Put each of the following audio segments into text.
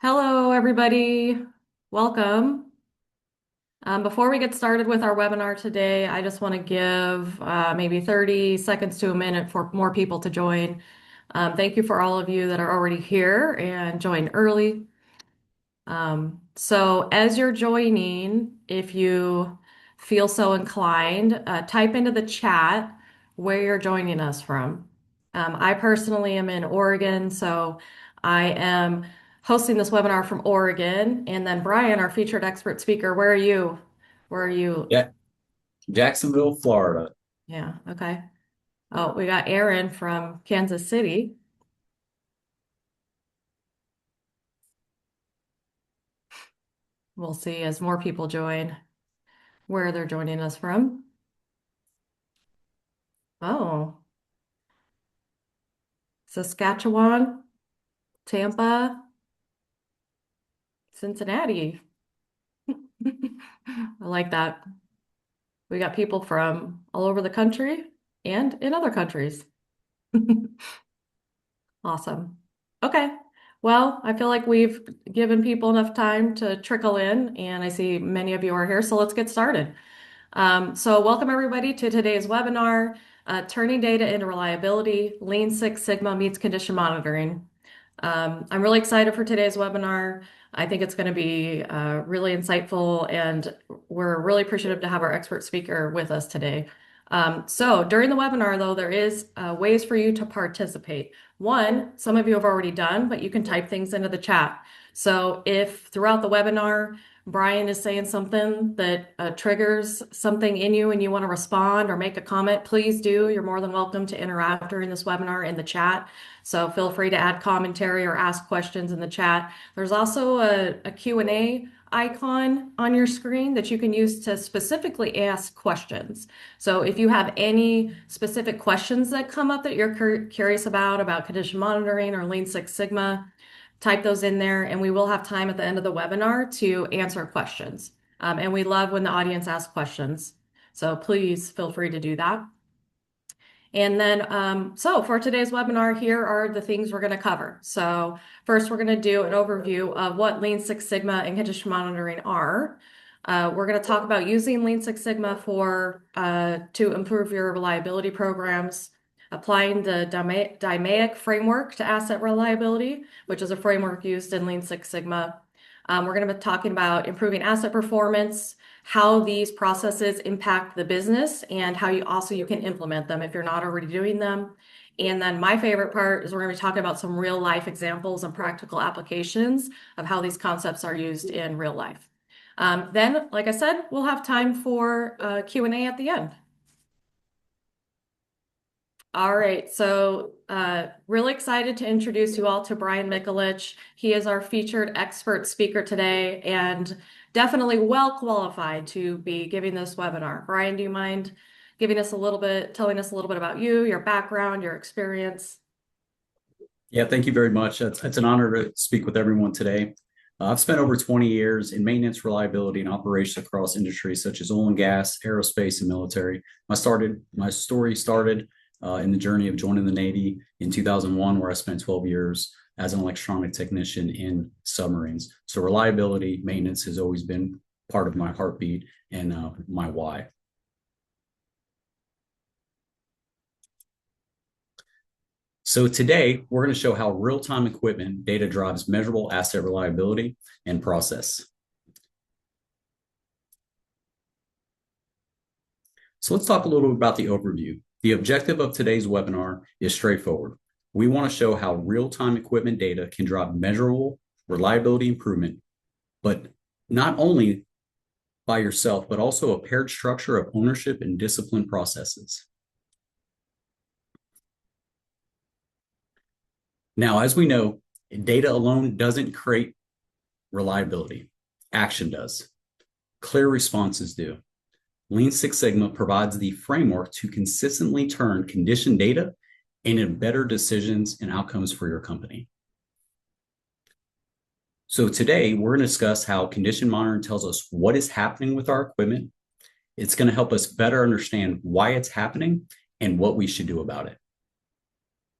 Hello, everybody. Welcome. Before we get started with our webinar today, I just want to give maybe 30 seconds to a minute for more people to join. Thank you for all of you that are already here and joined early. So as you're joining, if you feel so inclined, type into the chat where you're joining us from. I personally am in Oregon, so I am hosting this webinar from Oregon. And then Brian, our featured expert speaker, where are you? Where are you? Yeah, Jacksonville, Florida. Yeah, okay. Oh, we got Aaron from Kansas City. We'll see as more people join where they're joining us from. Oh, Saskatchewan, Tampa, Cincinnati. I like that. We got people from all over the country and in other countries. Awesome. Okay. Well, I feel like we've given people enough time to trickle in, and I see many of you are here, so let's get started. So welcome everybody to today's webinar, Turning Data into Reliability, Lean Six Sigma Meets Condition Monitoring. I'm really excited for today's webinar. I think it's going to be really insightful, and we're really appreciative to have our expert speaker with us today. So during the webinar, though, there is ways for you to participate. One, some of you have already done, but you can type things into the chat. So if throughout the webinar, Brian is saying something that triggers something in you and you want to respond or make a comment, please do. You're more than welcome to interact during this webinar in the chat. So feel free to add commentary or ask questions in the chat. There's also a Q&A icon on your screen that you can use to specifically ask questions. So if you have any specific questions that come up that you're curious about condition monitoring or Lean Six Sigma, type those in there and we will have time at the end of the webinar to answer questions. And we love when the audience asks questions. So please feel free to do that. And then, so for today's webinar, here are the things we're going to cover. So first, we're going to do an overview of what Lean Six Sigma and condition monitoring are. We're going to talk about using Lean Six Sigma to improve your reliability programs, applying the DIMAIC framework to asset reliability, which is a framework used in Lean Six Sigma. We're going to be talking about improving asset performance, how these processes impact the business, and how you can implement them if you're not already doing them. And then my favorite part is we're going to be talking about some real life examples and practical applications of how these concepts are used in real life. Then, like I said, we'll have time for Q&A at the end. All right, so really excited to introduce you all to Brian Mikulich. He is our featured expert speaker today and definitely well qualified to be giving this webinar. Brian, do you mind telling us a little bit about you, your background, your experience? Yeah, thank you very much. It's an honor to speak with everyone today. I've spent over 20 years in maintenance, reliability, and operations across industries such as oil and gas, aerospace, and military. My story started in the journey of joining the Navy in 2001, where I spent 12 years as an electronic technician in submarines. So reliability, maintenance has always been part of my heartbeat and my why. So today, we're going to show how real-time equipment data drives measurable asset reliability and process. So let's talk a little bit about the overview. The objective of today's webinar is straightforward. We want to show how real-time equipment data can drive measurable reliability improvement, but not only by yourself, but also a paired structure of ownership and discipline processes. Now, as we know, data alone doesn't create reliability. Action does. Clear responses do. Lean Six Sigma provides the framework to consistently turn condition data into better decisions and outcomes for your company. So today, we're going to discuss how condition monitoring tells us what is happening with our equipment. It's going to help us better understand why it's happening and what we should do about it.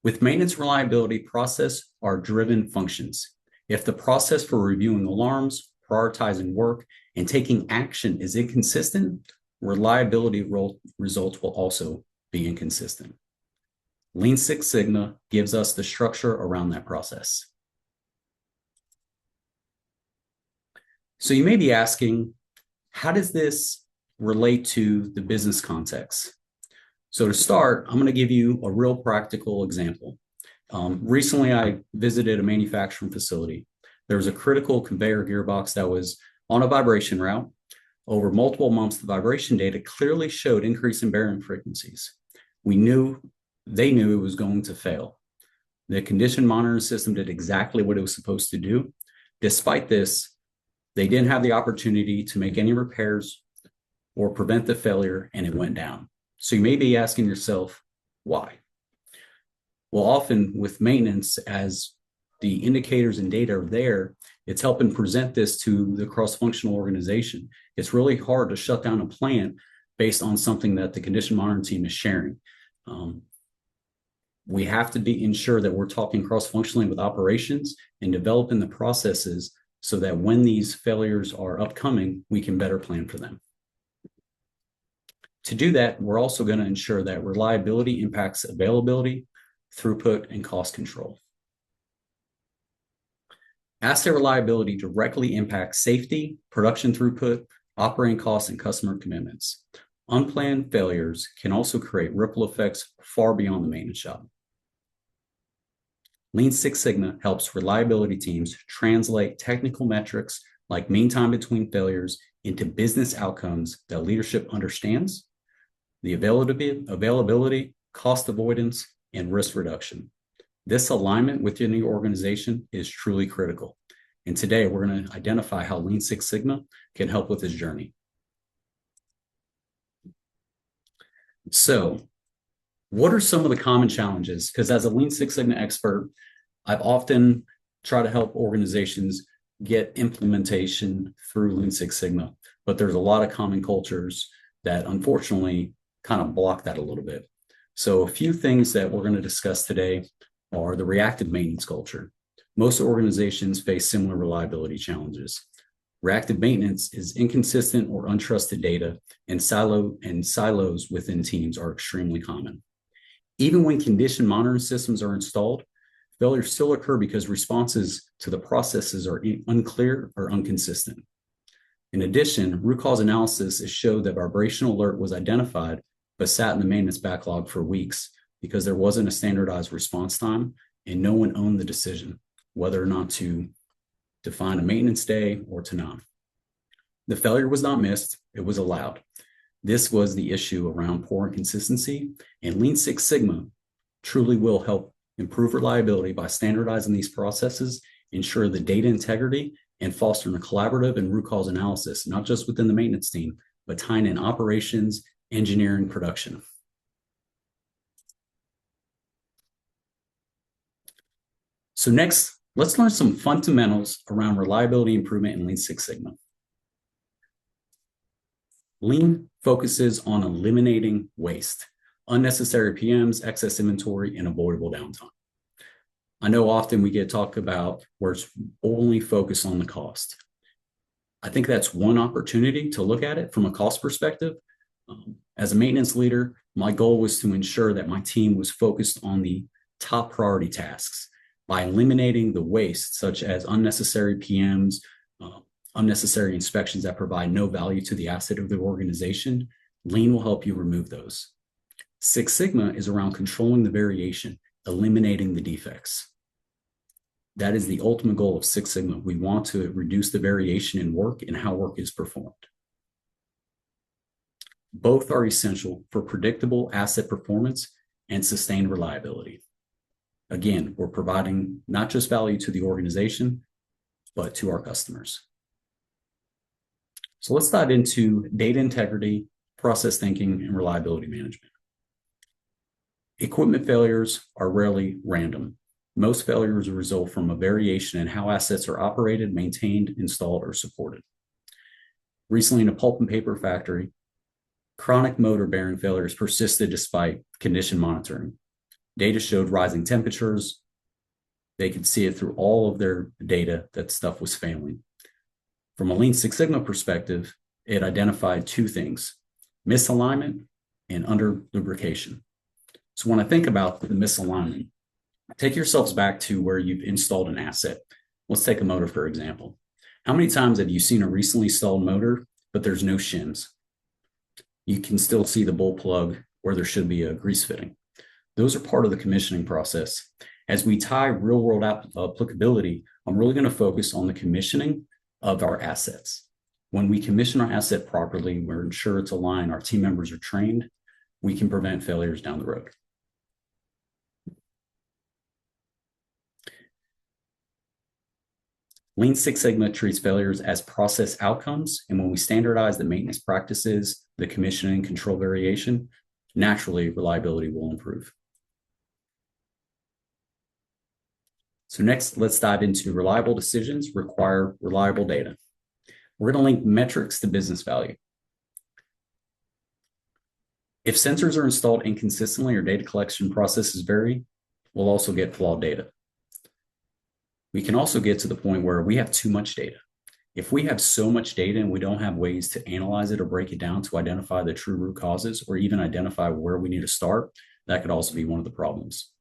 With maintenance reliability, process are driven functions. If the process for reviewing alarms, prioritizing work, and taking action is inconsistent, reliability results will also be inconsistent. Lean Six Sigma gives us the structure around that process. So you may be asking, how does this relate to the business context? So to start, I'm going to give you a real practical example. Recently, I visited a manufacturing facility. There was a critical conveyor gearbox that was on a vibration route. Over multiple months, the vibration data clearly showed increase in bearing frequencies. They knew it was going to fail. The condition monitoring system did exactly what it was supposed to do. Despite this, they didn't have the opportunity to make any repairs or prevent the failure, and it went down. So you may be asking yourself, why? Well, often with maintenance, as the indicators and data are there, it's helping present this to the cross-functional organization. It's really hard to shut down a plant based on something that the condition monitoring team is sharing. We have to ensure that we're talking cross-functionally with operations and developing the processes so that when these failures are upcoming, we can better plan for them. To do that, we're also going to ensure that reliability impacts availability, throughput, and cost control. Asset reliability directly impacts safety, production throughput, operating costs, and customer commitments. Unplanned failures can also create ripple effects far beyond the maintenance shop. Lean Six Sigma helps reliability teams translate technical metrics like mean time between failures into business outcomes that leadership understands, the availability, cost avoidance, and risk reduction. This alignment within the organization is truly critical. And today we're going to identify how Lean Six Sigma can help with this journey. So, what are some of the common challenges? Because as a Lean Six Sigma expert, I've often tried to help organizations get implementation through Lean Six Sigma, but there's a lot of common cultures that unfortunately kind of block that a little bit. So a few things that we're going to discuss today are the reactive maintenance culture. Most organizations face similar reliability challenges. Reactive maintenance is inconsistent or untrusted data, and silos within teams are extremely common. Even when condition monitoring systems are installed, failures still occur because responses to the processes are unclear or inconsistent. In addition, root cause analysis has showed that vibrational alert was identified but sat in the maintenance backlog for weeks because there wasn't a standardized response time and no one owned the decision whether or not to define a maintenance day or to not. The failure was not missed, it was allowed. This was the issue around poor consistency, and Lean Six Sigma truly will help improve reliability by standardizing these processes, ensure the data integrity, and fostering a collaborative and root cause analysis, not just within the maintenance team, but tying in operations, engineering, production. So next, let's learn some fundamentals around reliability improvement in Lean Six Sigma. Lean focuses on eliminating waste, unnecessary PMs, excess inventory, and avoidable downtime. I know often we get talk about where it's only focused on the cost. I think that's one opportunity to look at it from a cost perspective. As a maintenance leader, my goal was to ensure that my team was focused on the top priority tasks by eliminating the waste, such as unnecessary PMs, unnecessary inspections that provide no value to the asset of the organization. Lean will help you remove those. Six Sigma is around controlling the variation, eliminating the defects. That is the ultimate goal of Six Sigma. We want to reduce the variation in work and how work is performed. Both are essential for predictable asset performance and sustained reliability. Again, we're providing not just value to the organization, but to our customers. So let's dive into data integrity, process thinking, and reliability management. Equipment failures are rarely random. Most failures result from a variation in how assets are operated, maintained, installed, or supported. Recently, in a pulp and paper factory, chronic motor bearing failures persisted despite condition monitoring. Data showed rising temperatures, They could see it through all of their data that stuff was failing. From a Lean Six Sigma perspective, it identified two things: misalignment and under lubrication. So when I think about the misalignment, take yourselves back to where you've installed an asset. Let's take a motor, for example. How many times have you seen a recently installed motor, but there's no shims? You can still see the bolt plug where there should be a grease fitting. Those are part of the commissioning process. As we tie real world applicability, I'm really going to focus on the commissioning of our assets. When we commission our asset properly, we're ensure it's aligned, our team members are trained, we can prevent failures down the road. Lean Six Sigma treats failures as process outcomes, and when we standardize the maintenance practices, the commissioning and control variation, naturally reliability will improve. So next, let's dive into reliable decisions require reliable data. We're going to link metrics to business value. If sensors are installed inconsistently or data collection processes vary, we'll also get flawed data. We can also get to the point where we have too much data. If we have so much data and we don't have ways to analyze it or break it down to identify the true root causes or even identify where we need to start, that could also be one of the problems.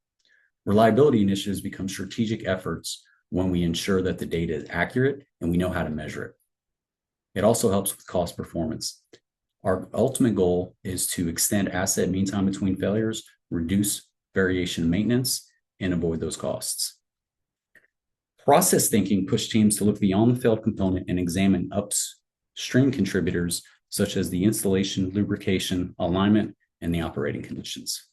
Reliability initiatives become strategic efforts when we ensure that the data is accurate and we know how to measure it. It also helps with cost performance. Our ultimate goal is to extend asset mean time between failures, reduce variation in maintenance, and avoid those costs. Process thinking pushed teams to look beyond the failed component and examine upstream contributors such as the installation, lubrication, alignment, and the operating conditions.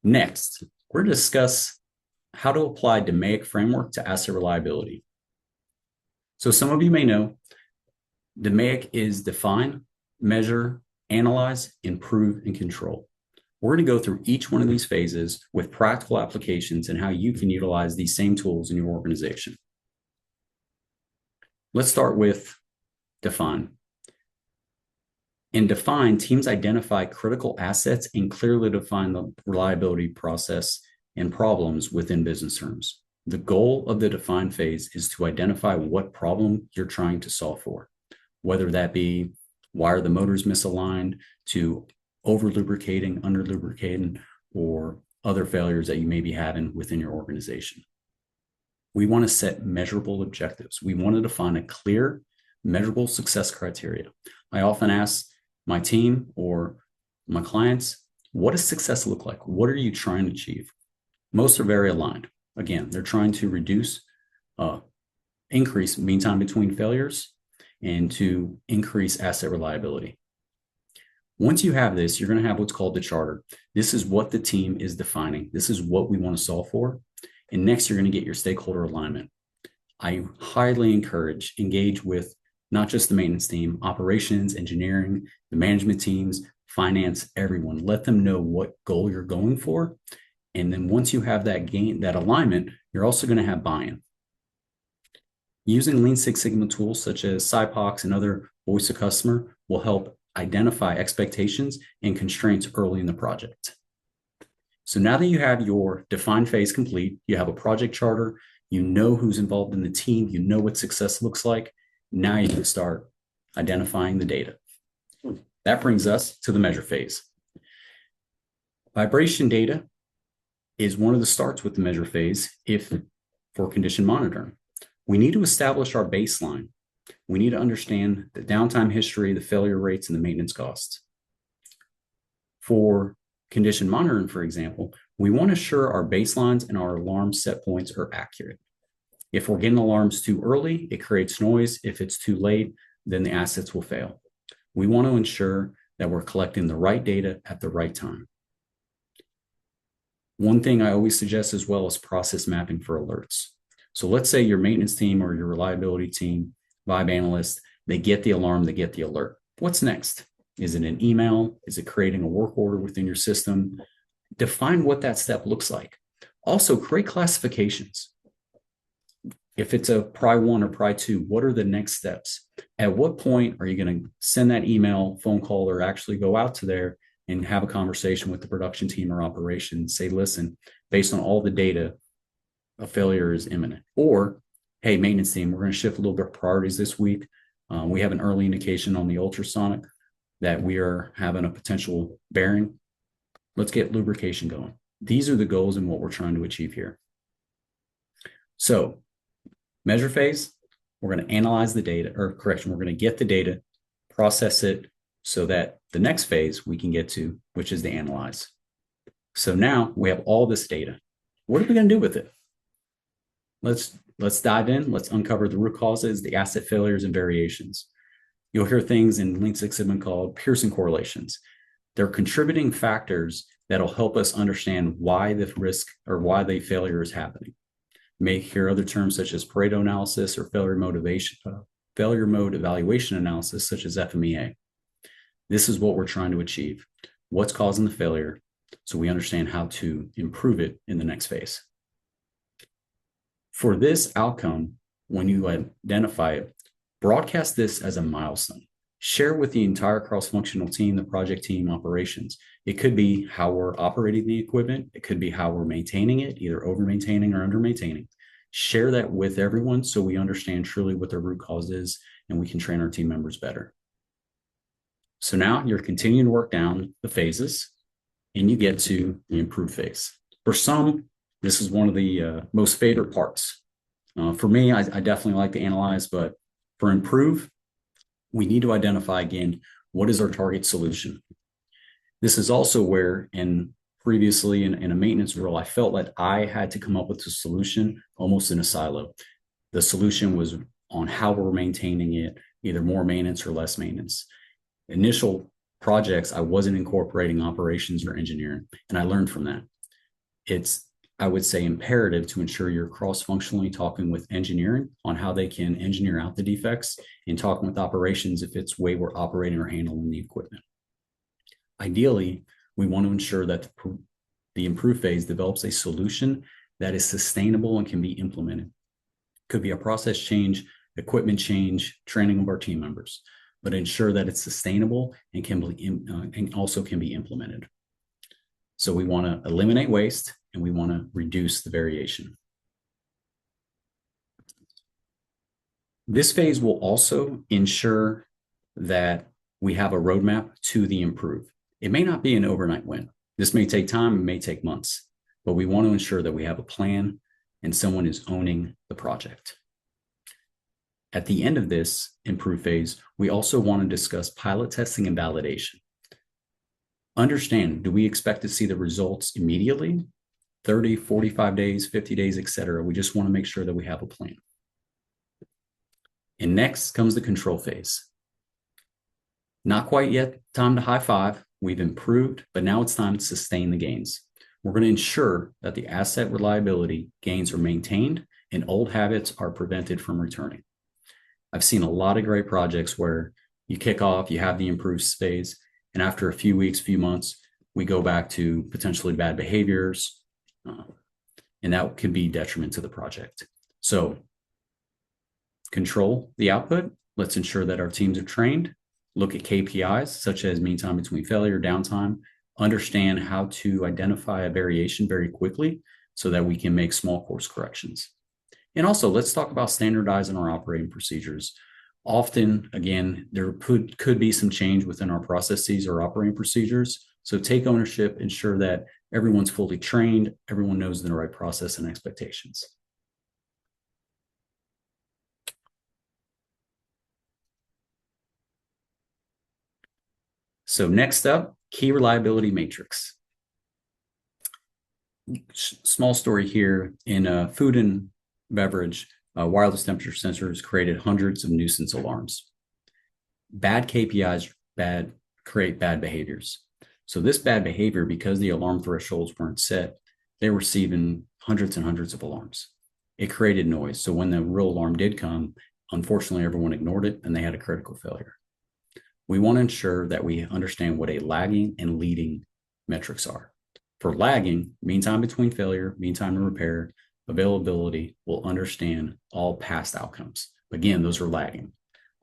Next, we're going to discuss how to apply DMAIC framework to asset reliability. So some of you may know DMAIC is define, measure, analyze, improve, and control. We're going to go through each one of these phases with practical applications and how you can utilize these same tools in your organization. Let's start with define. In define, teams identify critical assets and clearly define the reliability process and problems within business terms. The goal of the define phase is to identify what problem you're trying to solve for, whether that be why are the motors misaligned, to over lubricating, under lubricating, or other failures that you may be having within your organization. We want to set measurable objectives. We want to define a clear, measurable success criteria. I often ask my team or my clients, what does success look like? What are you trying to achieve? Most are very aligned. Again, they're trying to increase mean time between failures and to increase asset reliability. Once you have this, you're going to have what's called the charter. This is what the team is defining. This is what we want to solve for. And next, you're going to get your stakeholder alignment. I highly encourage engage with not just the maintenance team, operations, engineering, the management teams, finance, everyone. Let them know what goal you're going for. And then once you have that alignment, you're also going to have buy-in. Using Lean Six Sigma tools such as SIPOX and other voice of customer will help identify expectations and constraints early in the project. So now that you have your define phase complete, you have a project charter, you know who's involved in the team, you know what success looks like. Now you can start identifying the data. That brings us to the measure phase. Vibration data is one of the starts with the measure phase for condition monitoring. We need to establish our baseline. We need to understand the downtime history, the failure rates, and the maintenance costs. For condition monitoring, for example, we want to ensure our baselines and our alarm set points are accurate. If we're getting alarms too early, it creates noise. If it's too late, then the assets will fail. We want to ensure that we're collecting the right data at the right time. One thing I always suggest as well is process mapping for alerts. So let's say your maintenance team or your reliability team, vibe analyst, they get the alarm, they get the alert. What's next? Is it an email? Is it creating a work order within your system? Define what that step looks like. Also, create classifications. If it's a pry one or pry two, what are the next steps? At what point are you going to send that email, phone call, or actually go out to there and have a conversation with the production team or operations? Say, listen, based on all the data, a failure is imminent. Or, hey, maintenance team, we're going to shift a little bit of priorities this week. We have an early indication on the ultrasonic that we are having a potential bearing. Let's get lubrication going. These are the goals and what we're trying to achieve here. So, measure phase, we're going to analyze the data, or correction, we're going to get the data, process it so that the next phase we can get to, which is the analyze. So now we have all this data. What are we going to do with it? Let's dive in. Let's uncover the root causes, the asset failures, and variations. You'll hear things in Lean Six Sigma called Pearson correlations. They're contributing factors that'll help us understand why the risk or why the failure is happening. You may hear other terms such as Pareto analysis or failure mode evaluation analysis, such as FMEA. This is what we're trying to achieve. What's causing the failure, so we understand how to improve it in the next phase. For this outcome, when you identify it, broadcast this as a milestone. Share with the entire cross-functional team, the project team, operations. It could be how we're operating the equipment. It could be how we're maintaining it, either over-maintaining or under-maintaining. Share that with everyone so we understand truly what the root cause is and we can train our team members better. So now you're continuing to work down the phases and you get to the improve phase. For some, this is one of the most favorite parts. For me, I definitely like to analyze, but for improve, we need to identify again, what is our target solution? This is also where, previously in a maintenance role, I felt like I had to come up with a solution almost in a silo. The solution was on how we're maintaining it, either more maintenance or less maintenance. Initial projects, I wasn't incorporating operations or engineering, and I learned from that. It's, I would say, imperative to ensure you're cross-functionally talking with engineering on how they can engineer out the defects and talking with operations if it's way we're operating or handling the equipment. Ideally, we want to ensure that the improve phase develops a solution that is sustainable and can be implemented. Could be a process change, equipment change, training of our team members, but ensure that it's sustainable and can be and also can be implemented. So we want to eliminate waste and we want to reduce the variation. This phase will also ensure that we have a roadmap to the improve. It may not be an overnight win. This may take time, it may take months, but we want to ensure that we have a plan and someone is owning the project. At the end of this improve phase, we also want to discuss pilot testing and validation. Understand, do we expect to see the results immediately? 30, 45 days, 50 days, etc. We just want to make sure that we have a plan. And next comes the control phase. Not quite yet time to high five. We've improved, but now it's time to sustain the gains. We're going to ensure that the asset reliability gains are maintained and old habits are prevented from returning. I've seen a lot of great projects where you kick off, you have the improve phase, and after a few weeks, few months, we go back to potentially bad behaviors, and that could be detriment to the project. So control the output. Let's ensure that our teams are trained. Look at KPIs such as mean time between failure, downtime, understand how to identify a variation very quickly so that we can make small course corrections. And also, let's talk about standardizing our operating procedures. Often, again, there could be some change within our processes or operating procedures. So take ownership, ensure that everyone's fully trained, everyone knows the right process and expectations. So next up, key reliability matrix. Small story here. In food and beverage, wireless temperature sensors created hundreds of nuisance alarms. Bad KPIs create bad behaviors. So this bad behavior, because the alarm thresholds weren't set, they were receiving hundreds and hundreds of alarms. It created noise. So when the real alarm did come, unfortunately, everyone ignored it and they had a critical failure. We want to ensure that we understand what a lagging and leading metrics are. For lagging, mean time between failure, mean time to repair, availability will understand all past outcomes. Again, those are lagging.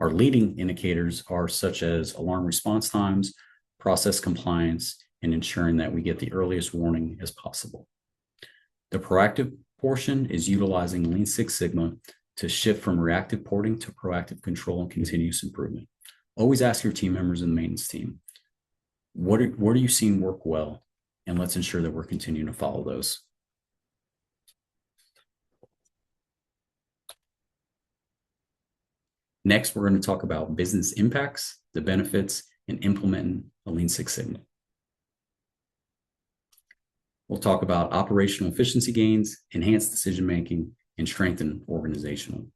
Our leading indicators are such as alarm response times, process compliance, and ensuring that we get the earliest warning as possible. The proactive portion is utilizing Lean Six Sigma to shift from reactive porting to proactive control and continuous improvement. Always ask your team members in the maintenance team, what are you seeing work well? And let's ensure that we're continuing to follow those. Next, we're going to talk about business impacts, the benefits, and implementing a Lean Six Sigma. We'll talk about operational efficiency gains, enhanced decision-making, and strengthen organizational.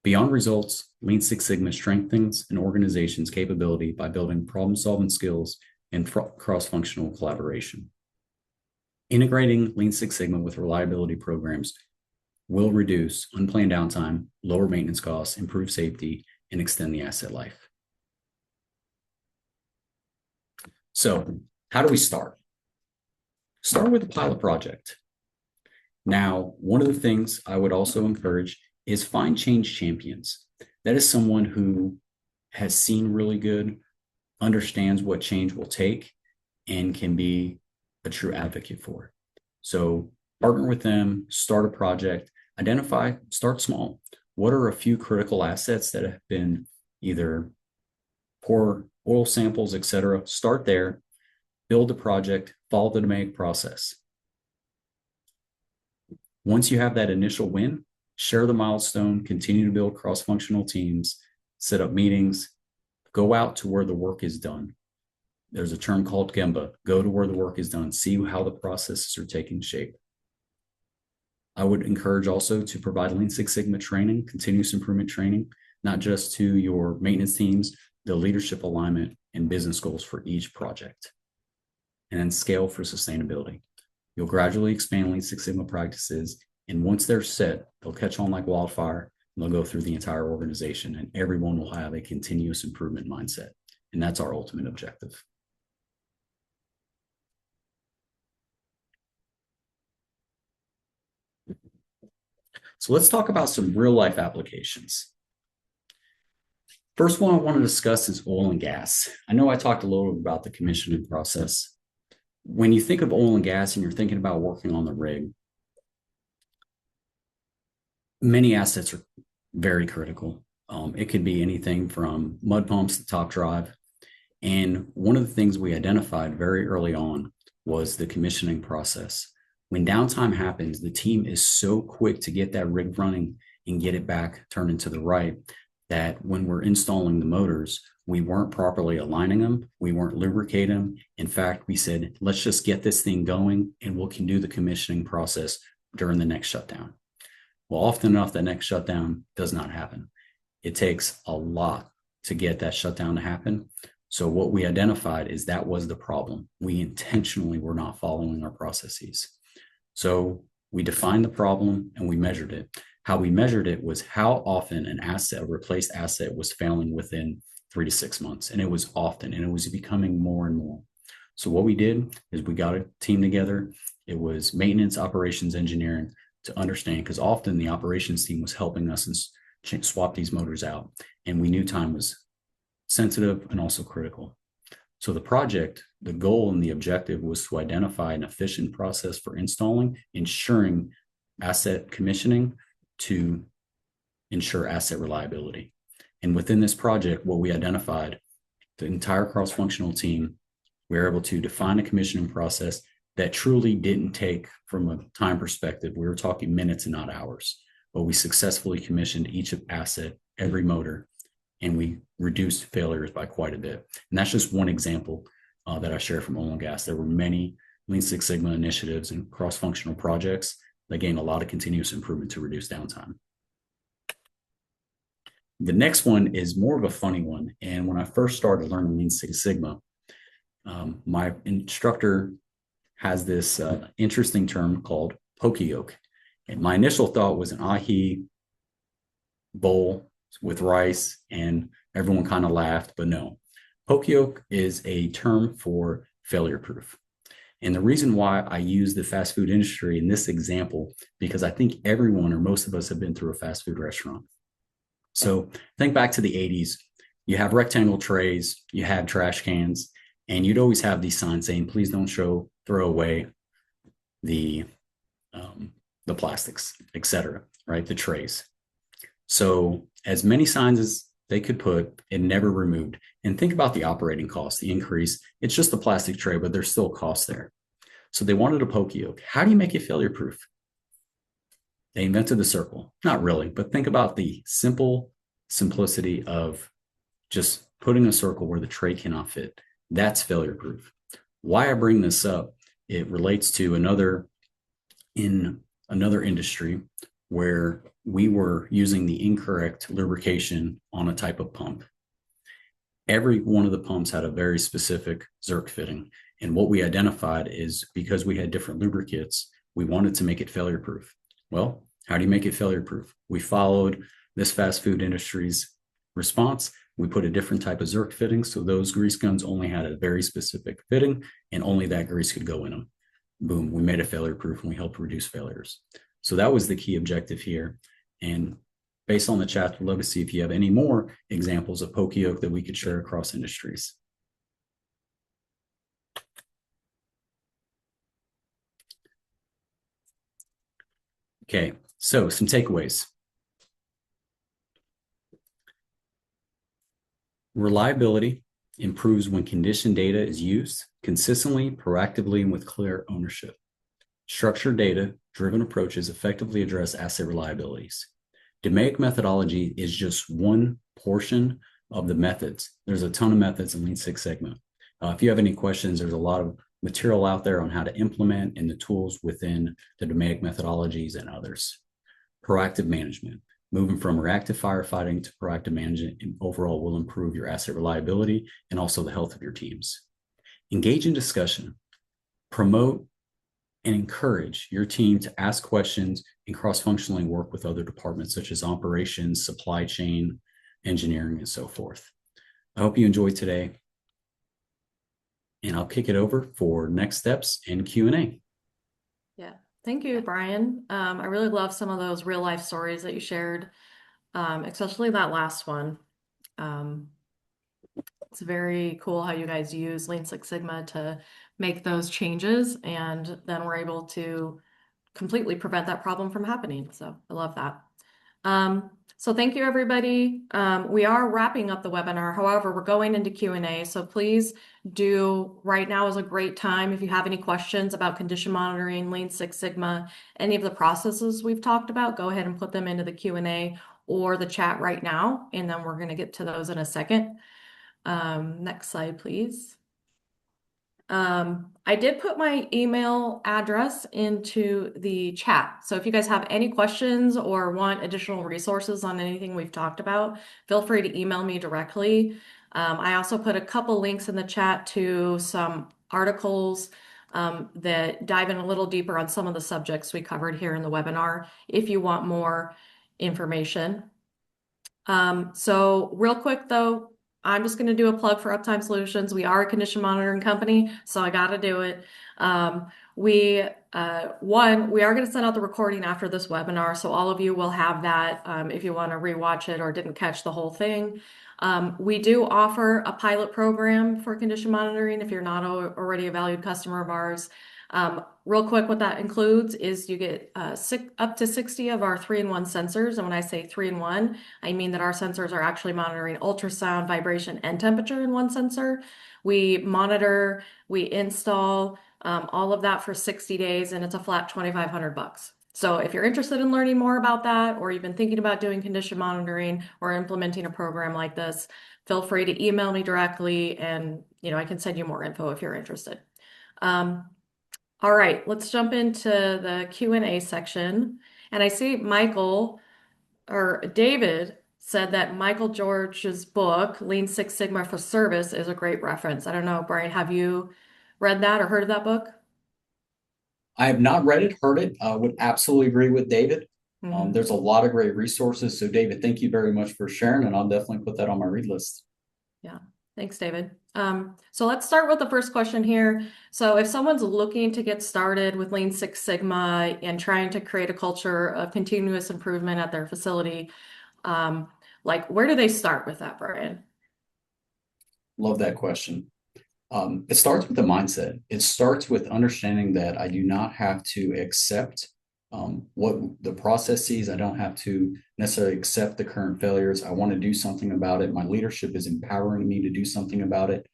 Beyond results, Lean Six Sigma strengthens an organization's capability by building problem-solving skills and cross-functional collaboration. Integrating Lean Six Sigma with reliability programs will reduce unplanned downtime, lower maintenance costs, improve safety, and extend the asset life. So, how do we start? Start with a pilot project. Now, one of the things I would also encourage is find change champions. That is someone who has seen really good, understands what change will take, and can be a true advocate for it. So partner with them, start a project, start small. What are a few critical assets that have been either poor oil samples, et cetera? Start there, build a project, follow the DMAIC process. Once you have that initial win, share the milestone, continue to build cross-functional teams, set up meetings, go out to where the work is done. There's a term called Gemba. Go to where the work is done. See how the processes are taking shape. I would encourage also to provide Lean Six Sigma training, continuous improvement training, not just to your maintenance teams, the leadership alignment and business goals for each project. And then scale for sustainability. You'll gradually expand Lean Six Sigma practices, and once they're set, they'll catch on like wildfire, and they'll go through the entire organization, and everyone will have a continuous improvement mindset. And that's our ultimate objective. So let's talk about some real life applications. First one I want to discuss is oil and gas. I know I talked a little bit about the commissioning process. When you think of oil and gas and you're thinking about working on the rig, many assets are very critical. It could be anything from mud pumps to top drive. And one of the things we identified very early on was the commissioning process. When downtime happens, the team is so quick to get that rig running and get it back turned into the right that when we're installing the motors, we weren't properly aligning them. We weren't lubricating them. In fact, we said, let's just get this thing going and we can do the commissioning process during the next shutdown. Well, often enough, the next shutdown does not happen. It takes a lot to get that shutdown to happen. So what we identified is that was the problem. We intentionally were not following our processes. So we defined the problem and we measured it. How we measured it was how often a replaced asset was failing within 3 to 6 months. And it was often, and it was becoming more and more. So what we did is we got a team together. It was maintenance, operations, engineering to understand, because often the operations team was helping us and swap these motors out. And we knew time was sensitive and also critical. So the project, the goal and the objective was to identify an efficient process for installing, ensuring asset commissioning to ensure asset reliability. And within this project, what we identified, the entire cross-functional team, we were able to define a commissioning process that truly didn't take, from a time perspective, we were talking minutes and not hours, but we successfully commissioned each asset, every motor, and we reduced failures by quite a bit. And that's just one example that I share from oil and gas. There were many Lean Six Sigma initiatives and cross-functional projects that gained a lot of continuous improvement to reduce downtime. The next one is more of a funny one. And when I first started learning Lean Six Sigma, my instructor has this interesting term called poka-yoke. And my initial thought was an ahi bowl with rice, and everyone kind of laughed, but no. Poka-yoke is a term for failure proof. And the reason why I use the fast food industry in this example, because I think everyone or most of us have been through a fast food restaurant. So think back to the 80s. You have rectangle trays, you have trash cans, and you'd always have these signs saying, please don't throw away the the plastics, etc., right? The trays. So as many signs as they could put, it never removed. And think about the operating cost, the increase. It's just a plastic tray, but there's still cost there. So they wanted a poke yoke. How do you make it failure proof? They invented the circle. Not really, but think about the simplicity of just putting a circle where the tray cannot fit. That's failure proof. Why I bring this up, it relates to another industry where we were using the incorrect lubrication on a type of pump. Every one of the pumps had a very specific Zerk fitting. And what we identified is because we had different lubricants, we wanted to make it failure proof. Well, how do you make it failure proof? We followed this fast food industry's response. We put a different type of Zerk fitting. So those grease guns only had a very specific fitting and only that grease could go in them. Boom, we made it failure proof and we helped reduce failures. So that was the key objective here. And based on the chat, we'd love to see if you have any more examples of poke yoke that we could share across industries. Okay, so some takeaways. Reliability improves when condition data is used consistently, proactively, and with clear ownership. Structured data-driven approaches effectively address asset reliabilities. DMAIC methodology is just one portion of the methods. There's a ton of methods in Lean Six Sigma. If you have any questions, there's a lot of material out there on how to implement and the tools within the DMAIC methodologies and others. Proactive management. Moving from reactive firefighting to proactive management overall will improve your asset reliability and also the health of your teams. Engage in discussion. Promote and encourage your team to ask questions and cross-functionally work with other departments such as operations, supply chain, engineering, and so forth. I hope you enjoyed today. And I'll kick it over for next steps and Q&A. Yeah. Thank you, Brian. I really love some of those real life stories that you shared, especially that last one. It's very cool how you guys use Lean Six Sigma to make those changes, and then we're able to completely prevent that problem from happening. So I love that. So thank you, everybody. We are wrapping up the webinar. However, we're going into Q&A. So please do, right now is a great time. If you have any questions about condition monitoring, Lean Six Sigma, any of the processes we've talked about, go ahead and put them into the Q&A or the chat right now. And then we're going to get to those in a second. Next slide, please. I did put my email address into the chat. So if you guys have any questions or want additional resources on anything we've talked about, feel free to email me directly. I also put a couple links in the chat to some articles that dive in a little deeper on some of the subjects we covered here in the webinar if you want more information. So real quick though, I'm just going to do a plug for Uptime Solutions. We are a condition monitoring company, so I got to do it. We are going to send out the recording after this webinar, so all of you will have that if you want to rewatch it or didn't catch the whole thing. We do offer a pilot program for condition monitoring if you're not already a valued customer of ours. Real quick, what that includes is you get up to 60 of our 3-in-1 sensors. And when I say 3-in-1, I mean that our sensors are actually monitoring ultrasound, vibration, and temperature in one sensor. We monitor, we install all of that for 60 days, and it's a flat $2,500. So if you're interested in learning more about that, or you've been thinking about doing condition monitoring or implementing a program like this, feel free to email me directly, and I can send you more info if you're interested. All right, let's jump into the Q&A section. And I see David said that Michael George's book, Lean Six Sigma for Service, is a great reference. I don't know, Brian, have you read that or heard of that book? I have not read it, heard it. Would absolutely agree with David. There's a lot of great resources. So David, thank you very much for sharing, and I'll definitely put that on my read list. Yeah. Thanks, David. So let's start with the first question here. So if someone's looking to get started with Lean Six Sigma and trying to create a culture of continuous improvement at their facility, um, like where do they start with that, Brian? Love that question. It starts with the mindset. It starts with understanding that I do not have to accept what the process sees. I don't have to necessarily accept the current failures. I want to do something about it. My leadership is empowering me to do something about it.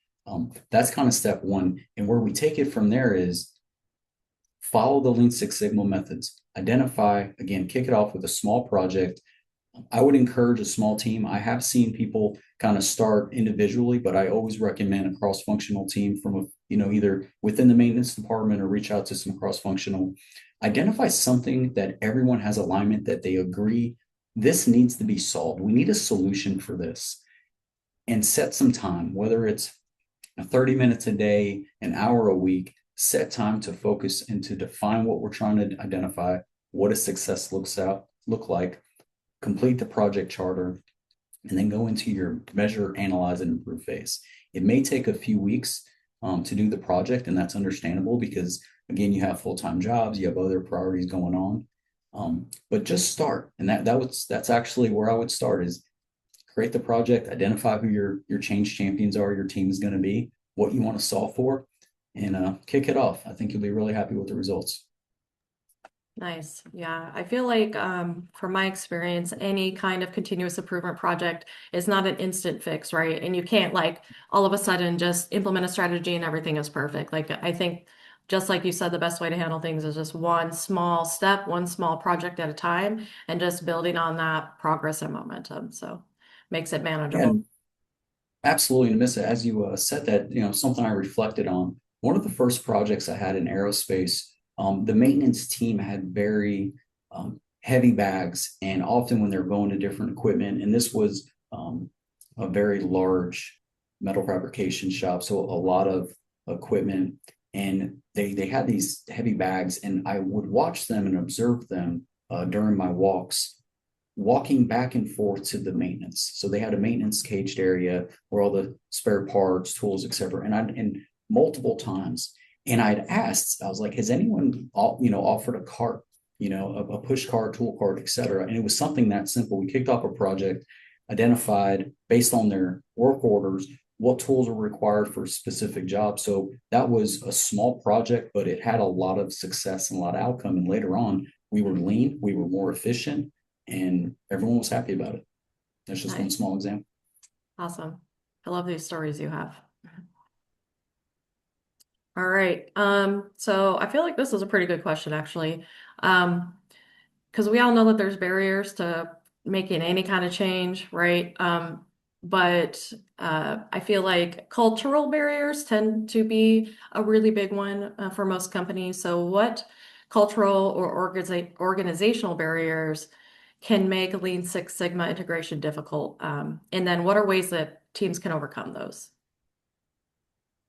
That's kind of step one. And where we take it from there is follow the Lean Six Sigma methods. Identify, again, kick it off with a small project. I would encourage a small team. I have seen people kind of start individually, but I always recommend a cross-functional team from a, either within the maintenance department or reach out to some cross-functional. Identify something that everyone has alignment that they agree this needs to be solved. We need a solution for this and set some time, whether it's 30 minutes a day, an hour a week, set time to focus and to define what we're trying to identify, what a success look like, complete the project charter, and then go into your measure, analyze, and improve phase. It may take a few weeks to do the project, and that's understandable because, again, you have full-time jobs, you have other priorities going on. But just start, and that's actually where I would start is create the project, identify who your change champions are, your team is going to be, what you want to solve for, and kick it off. I think you'll be really happy with the results. Nice. Yeah. I feel like, from my experience, any kind of continuous improvement project is not an instant fix, right? And you can't like all of a sudden just implement a strategy and everything is perfect. Like, I think just like you said, the best way to handle things is just one small step, one small project at a time, and just building on that progress and momentum. So makes it manageable. And absolutely, miss it. As you said that, something I reflected on. One of the first projects I had in aerospace, the maintenance team had very heavy bags, and often when they're going to different equipment, and this was a very large metal fabrication shop, so a lot of equipment, and they had these heavy bags, and I would watch them and observe them during my walking back and forth to the maintenance. So they had a maintenance caged area where all the spare parts, tools, etc. And multiple times, and I'd asked, I was like, has anyone offered a cart, a push cart, tool cart, etc. And it was something that simple. We kicked off a project, identified based on their work orders what tools are required for a specific job. So that was a small project, but it had a lot of success and a lot of outcome. And later on, we were lean, we were more efficient, and everyone was happy about it. That's just one Nice. small example. Awesome. I love these stories you have. All right. So I feel like this is a pretty good question, actually. Because we all know that there's barriers to making any kind of change, right? But I feel like cultural barriers tend to be a really big one for most companies. So, what cultural or organizational barriers can make Lean Six Sigma integration difficult? And then, what are ways that teams can overcome those?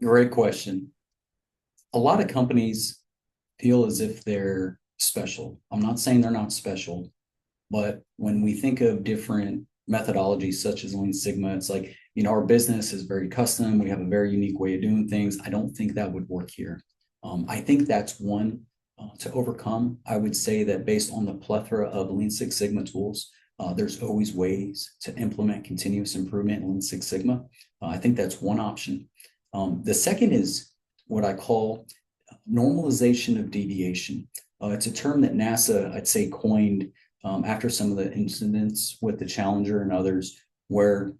Great question. A lot of companies feel as if they're special. I'm not saying they're not special, but when we think of different methodologies such as Lean Sigma, it's like, our business is very custom. We have a very unique way of doing things. I don't think that would work here. I think that's one to overcome. I would say that based on the plethora of Lean Six Sigma tools, there's always ways to implement continuous improvement in Lean Six Sigma. I think that's one option. The second is what I call normalization of deviation. It's a term that NASA, I'd say, coined after some of the incidents with the Challenger and others, where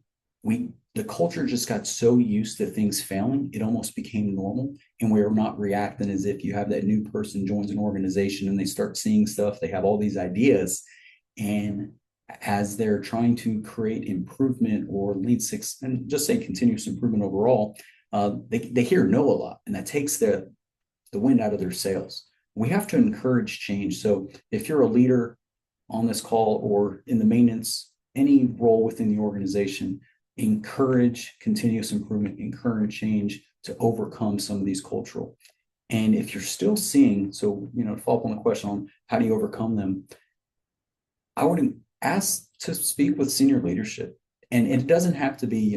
the culture just got so used to things failing, it almost became normal, and we're not reacting as if you have that new person joins an organization and they start seeing stuff, they have all these ideas, and as they're trying to create improvement or Lean Six, and just say continuous improvement overall, they hear no a lot, and that takes the wind out of their sails. We have to encourage change. So if you're a leader on this call or in the maintenance, any role within the organization, encourage continuous improvement, encourage change to overcome some of these cultural. And if you're still seeing, so, to follow up on the question on how do you overcome them, I would ask to speak with senior leadership. And it doesn't have to be,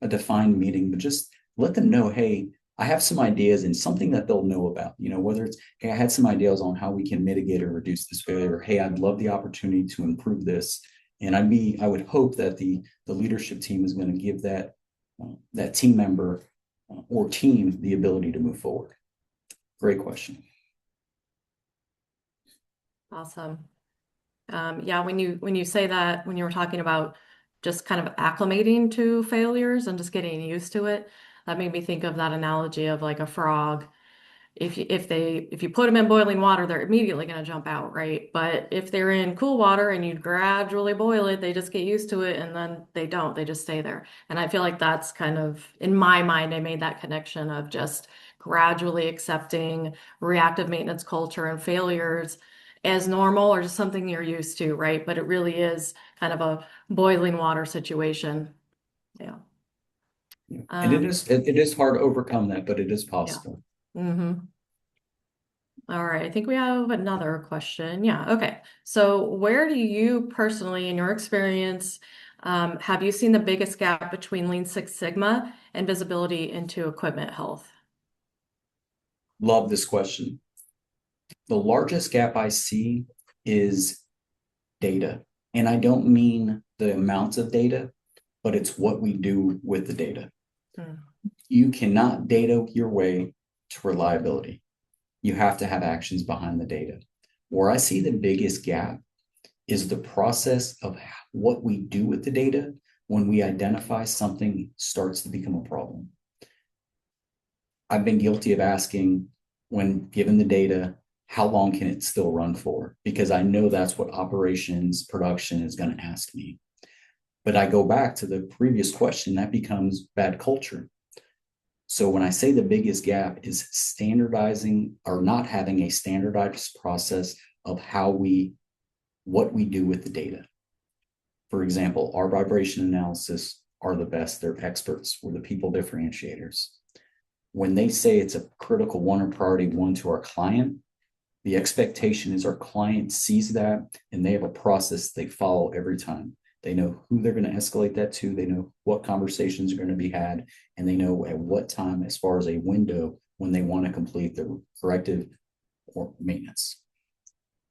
a defined meeting, but just let them know, hey, I have some ideas and something that they'll know about, whether it's, hey, I had some ideas on how we can mitigate or reduce this failure. Hey, I'd love the opportunity to improve this. And I would hope that the leadership team is going to give that team member or team the ability to move forward. Great question. Awesome. Yeah, when you say that, when you were talking about just kind of acclimating to failures and just getting used to it, that made me think of that analogy of like a frog. If you put them in boiling water, they're immediately going to jump out, right? But if they're in cool water and you gradually boil it, they just get used to it and then they don't, they just stay there. And I feel like that's kind of, in my mind, I made that connection of just gradually accepting reactive maintenance culture and failures as normal or just something you're used to, right? But it really is kind of a boiling water situation. Yeah. And Um, it is hard to overcome that, but it is yeah. possible. Mm-hmm. All right, I think we have another question. Yeah, okay. So where do you personally, in your experience, have you seen the biggest gap between Lean Six Sigma and visibility into equipment health? Love this question. The largest gap I see is data. And I don't mean the amounts of data, but it's what we do with the data. Hmm. You cannot data your way to reliability. You have to have actions behind the data. Where I see the biggest gap is the process of what we do with the data when we identify something starts to become a problem. I've been guilty of asking, when given the data, how long can it still run for? Because I know that's what operations production is going to ask me. But I go back to the previous question, that becomes bad culture. So when I say the biggest gap is standardizing or not having a standardized process of what we do with the data. For example, our vibration analysis are the best. They're experts. We're the people differentiators. When they say it's a critical one or priority one to our client, the expectation is our client sees that and they have a process they follow every time. They know who they're going to escalate that to. They know what conversations are going to be had, and they know at what time, as far as a window, when they want to complete the corrective or maintenance.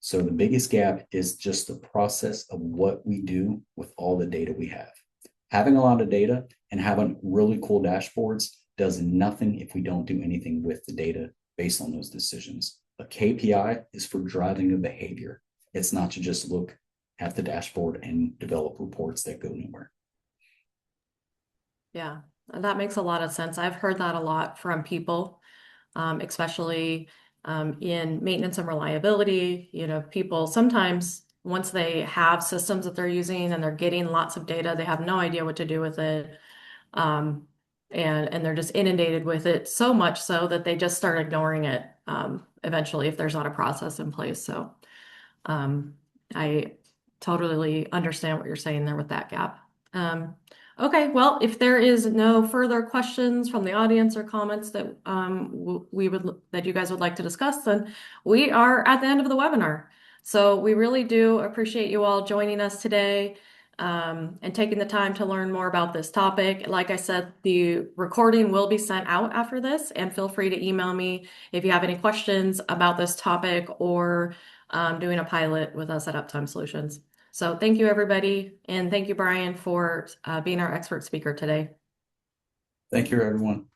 So the biggest gap is just the process of what we do with all the data we have. Having a lot of data and having really cool dashboards does nothing if we don't do anything with the data based on those decisions. A KPI is for driving a behavior. It's not to just look at the dashboard and develop reports that go nowhere. Yeah, that makes a lot of sense. I've heard that a lot from people, especially in maintenance and reliability. You know, people sometimes once they have systems that they're using and they're getting lots of data, they have no idea what to do with it. Um, and they're just inundated with it so much so that they just start ignoring it eventually if there's not a process in place. So um, I totally understand what you're saying there with that gap. Okay, well, if there is no further questions from the audience or comments that we would that you guys would like to discuss, then we are at the end of the webinar. So we really do appreciate you all joining us today and taking the time to learn more about this topic. Like I said, the recording will be sent out after this, and feel free to email me if you have any questions about this topic or doing a pilot with us at Uptime Solutions. So thank you, everybody. And thank you, Brian, for being our expert speaker today. Thank you, everyone.